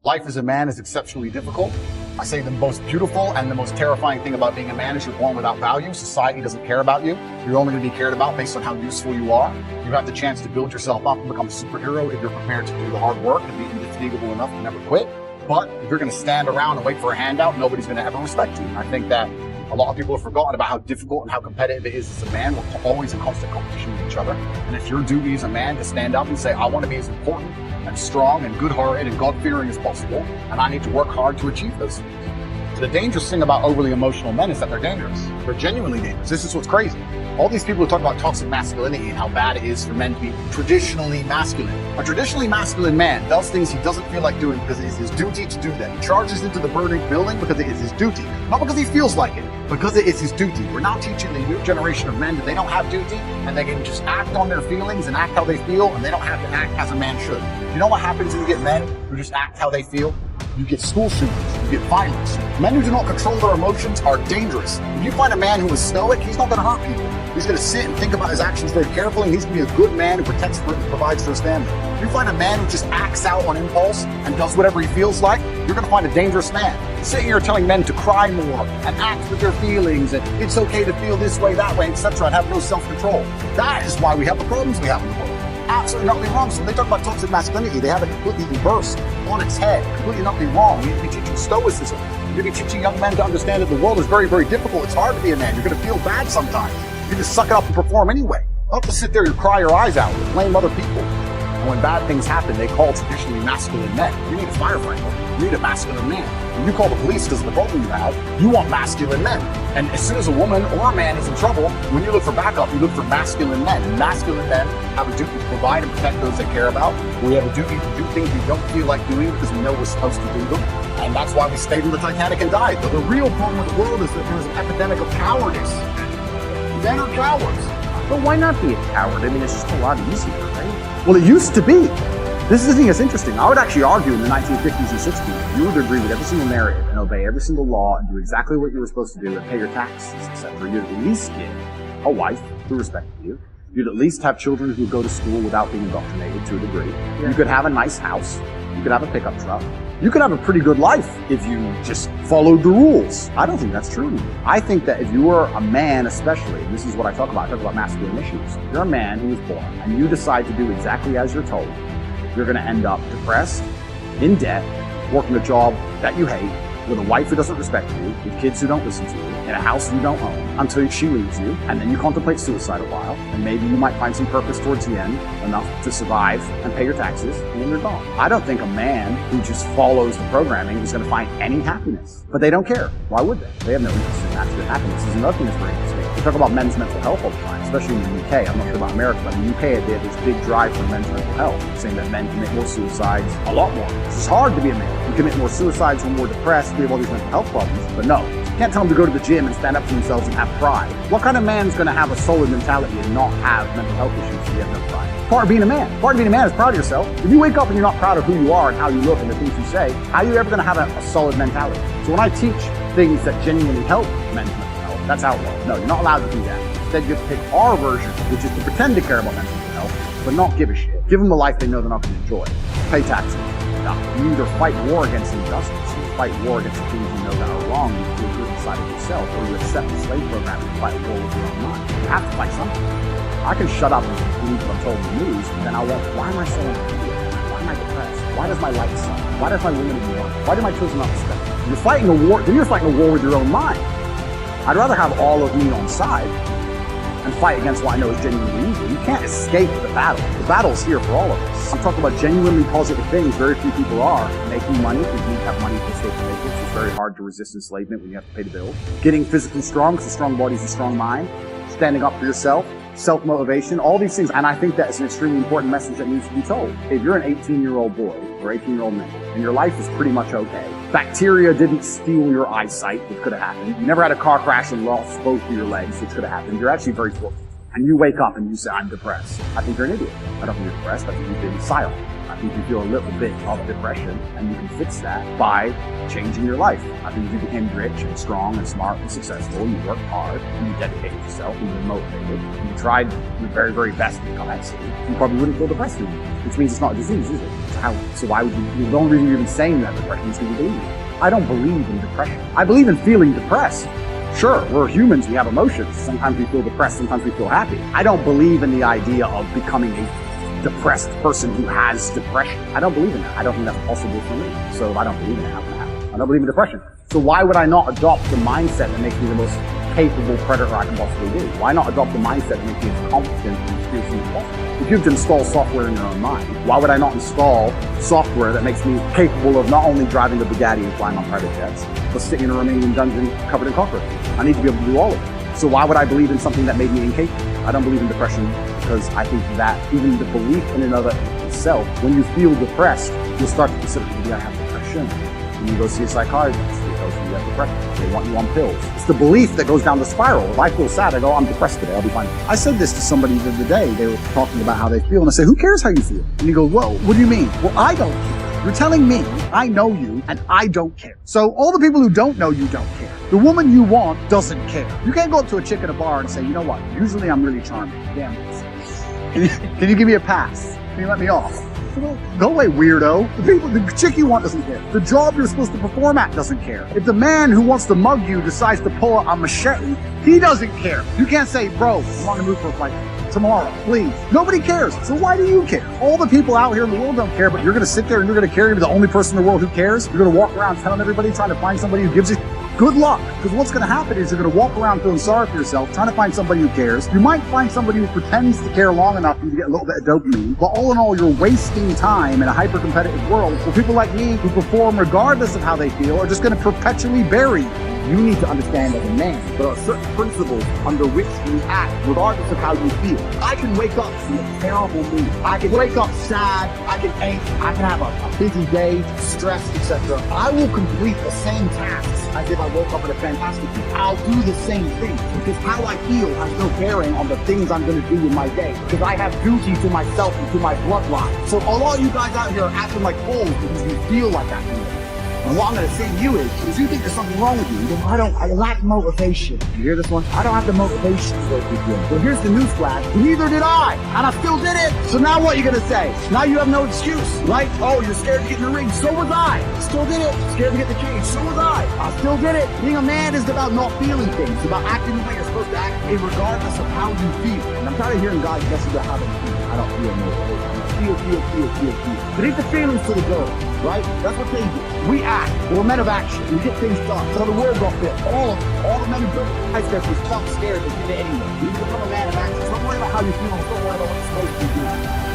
Life as a man is exceptionally difficult. I say the most beautiful and the most terrifying thing about being a man is you're born without value. Society doesn't care about you. You're only going to be cared about based on how useful you are. You have the chance to build yourself up and become a superhero if you're prepared to do the hard work and be indefatigable enough to never quit. But if you're going to stand around and wait for a handout, nobody's going to ever respect you. And I think that a lot of people have forgotten about how difficult and how competitive it is as a man. We're always in constant competition with each other. And it's your duty as a man to stand up and say, I want to be as important and strong and good-hearted and God-fearing as possible, and I need to work hard to achieve those things. The dangerous thing about overly emotional men is that they're dangerous. They're genuinely dangerous. This is what's crazy. All these people who talk about toxic masculinity and how bad it is for men to be traditionally masculine. A traditionally masculine man does things he doesn't feel like doing because it is his duty to do them. He charges into the burning building because it is his duty. Not because he feels like it, because it is his duty. We're now teaching the new generation of men that they don't have duty and they can just act on their feelings and act how they feel, and they don't have to act as a man should. You know what happens when you get men who just act how they feel? You get school shootings, you get violence. Men who do not control their emotions are dangerous. If you find a man who is stoic, he's not going to hurt people. He's going to sit and think about his actions very carefully, and he's going to be a good man who protects and provides for his family. If you find a man who just acts out on impulse and does whatever he feels like, you're going to find a dangerous man. Sitting here telling men to cry more and act with their feelings, and it's okay to feel this way, that way, etc., and have no self-control. That is why we have the problems we have in the world. Absolutely not wrong. So when they talk about toxic masculinity, they have it completely reversed on its head, completely not wrong. We need to be teaching stoicism. We need to be teaching young men to understand that the world is very, very difficult. It's hard to be a man. You're going to feel bad sometimes. You just suck it up and perform anyway. Don't just sit there and cry your eyes out and blame other people. And when bad things happen, they call traditionally masculine men. You need a firefighter. You need a masculine man. When you call the police because of the problem you have, you want masculine men. And as soon as a woman or a man is in trouble, when you look for backup, you look for masculine men. And masculine men have a duty to provide and protect those they care about. We have a duty to do things we don't feel like doing because we know we're supposed to do them. And that's why we stayed in the Titanic and died. But the real problem with the world is that there's an epidemic of cowardice. Men are cowards. But why not be a coward? I mean, it's just a lot easier, right? Well, it used to be. This is the thing that's interesting. I would actually argue in the 1950s and 60s, you would agree with every single narrative and obey every single law and do exactly what you were supposed to do and pay your taxes, etc. You'd at least get a wife who respected you. You'd at least have children who go to school without being indoctrinated to a degree. Yeah. You could have a nice house. You could have a pickup truck. You could have a pretty good life if you just followed the rules. I don't think that's true anymore. I think that if you are a man especially, and this is what I talk about masculine issues. If you're a man who is born and you decide to do exactly as you're told, you're going to end up depressed, in debt, working a job that you hate, with a wife who doesn't respect you, with kids who don't listen to you, in a house you don't own, until she leaves you, and then you contemplate suicide a while, and maybe you might find some purpose towards the end, enough to survive and pay your taxes, and then you're gone. I don't think a man who just follows the programming is going to find any happiness. But they don't care. Why would they? They have no interest in actual happiness. This is another thing that's very interesting. We talk about men's mental health all the time, especially in the UK. I'm not sure about America, but in the UK, they have this big drive for men's mental health, saying that men commit more suicides, a lot more. It's hard to be a man. You commit more suicides, we're more depressed, we have all these mental health problems. But no, you can't tell them to go to the gym and stand up for themselves and have pride. What kind of man's going to have a solid mentality and not have mental health issues if you have no pride? Part of being a man. Part of being a man is proud of yourself. If you wake up and you're not proud of who you are and how you look and the things you say, how are you ever going to have a solid mentality? So when I teach things that genuinely help men's mental health, that's outlawed. No, you're not allowed to do that. Instead, you have to take our version, which is to pretend to care about men's mental health, but not give a shit. Give them a life they know they're not going to enjoy. Pay taxes. No, you either fight war against injustice, you fight war against the things you know that are wrong, you feel good inside of yourself, or you accept the slave program and fight war with your own mind. You have to fight something. I can shut up and believe what I'm told in the news, and then I'll wonder, why am I so unhappy? Why am I depressed? Why does my life suck? Why does my women ignore? Why do my children not respect me? You're fighting a war, then you're fighting a war with your own mind. I'd rather have all of me on side and fight against what I know is genuinely evil. You can't escape the battle. The battle's here for all of us. I'm talking about genuinely positive things. Very few people are. Making money, because you need to have money to escape from it. It's very hard to resist enslavement when you have to pay the bills. Getting physically strong, because a strong body is a strong mind. Standing up for yourself. Self-motivation, all these things. And I think that is an extremely important message that needs to be told. If you're an 18-year-old boy or 18-year-old man, and your life is pretty much okay, bacteria didn't steal your eyesight, which could have happened. You never had a car crash and lost both of your legs, which could have happened. You're actually very fortunate. And you wake up and you say, I'm depressed. I think you're an idiot. I don't think you're depressed. I think you've been silent. I think you feel a little bit of depression, and you can fix that by changing your life. I think if you became rich and strong and smart and successful, you worked hard, and you dedicated yourself, and you were motivated, and you tried your very, very best to become excellent, you probably wouldn't feel depressed anymore, which means it's not a disease, is it? So why would you, the only reason you're even saying that depression is because you believe it. I don't believe in depression. I believe in feeling depressed. Sure, we're humans, we have emotions. Sometimes we feel depressed, sometimes we feel happy. I don't believe in the idea of becoming a depressed person who has depression. I don't believe in that. I don't think that's possible for me. So if I don't believe in it, how can it happen? I don't believe in depression. So why would I not adopt the mindset that makes me the most capable predator I can possibly be? Why not adopt the mindset that makes me as competent and as fearsome as possible? If you have to install software in your own mind, why would I not install software that makes me capable of not only driving a Bugatti and flying on private jets, but sitting in a Romanian dungeon covered in cockroaches? I need to be able to do all of it. So why would I believe in something that made me incapable? I don't believe in depression because I think that even the belief in and of itself, when you feel depressed, you'll start to consider, maybe I have depression. And you go see a psychiatrist, he tells you you have depression. They want you on pills. It's the belief that goes down the spiral. If I feel sad, I go, I'm depressed today, I'll be fine. I said this to somebody the other day. They were talking about how they feel, and I said, who cares how you feel? And he goes, well, what do you mean? Well, I don't care. You're telling me I know you, and I don't care. So all the people who don't know you don't care. The woman you want doesn't care. You can't go up to a chick at a bar and say, you know what, usually I'm really charming. Damn. Can you give me a pass? Can you let me off? Go away, weirdo. The chick you want doesn't care. The job you're supposed to perform at doesn't care. If the man who wants to mug you decides to pull out a machete, he doesn't care. You can't say, bro, I'm on the move for a fight tomorrow, please. Nobody cares. So why do you care? All the people out here in the world don't care, but you're going to sit there and you're going to carry the only person in the world who cares? You're going to walk around telling everybody, trying to find somebody who gives you... Good luck, because what's going to happen is you're going to walk around feeling sorry for yourself, trying to find somebody who cares. You might find somebody who pretends to care long enough for you to get a little bit of dopamine, but all in all, you're wasting time in a hyper-competitive world where people like me who perform regardless of how they feel are just going to perpetually bury you. You need to understand as a man, there are certain principles under which you act, regardless of how you feel. I can wake up in a terrible mood. I can wake up sad. I can ache. I can have a busy day, stress, etc. I will complete the same tasks as if I woke up in a fantastic mood. I'll do the same thing because how I feel has no bearing on the things I'm going to do in my day because I have duty to myself and to my bloodline. So all you guys out here are acting like fools because you feel like that. And what I'm going to say to you is you think there's something wrong with you. I lack motivation. You hear this one? I don't have the motivation to go through things. Well, here's the newsflash. Neither did I. And I still did it. So now what are you going to say? Now you have no excuse, right? Oh, you're scared to get in the ring. So was I. Still did it. Scared to get the cage. So was I. I still did it. Being a man is about not feeling things. It's about acting the way you're supposed to act, regardless of how you feel. And I'm tired of hearing guys message about how they feel. I don't feel motivation. Feel. But it's the feelings to the girl, right? That's what they do. We act. We're men of action. We get things done. So the world got fit. All the men who built high steps were felt scared to do it anyway. You become a man of action. Don't worry about how you feel. Don't worry about what you're supposed to do.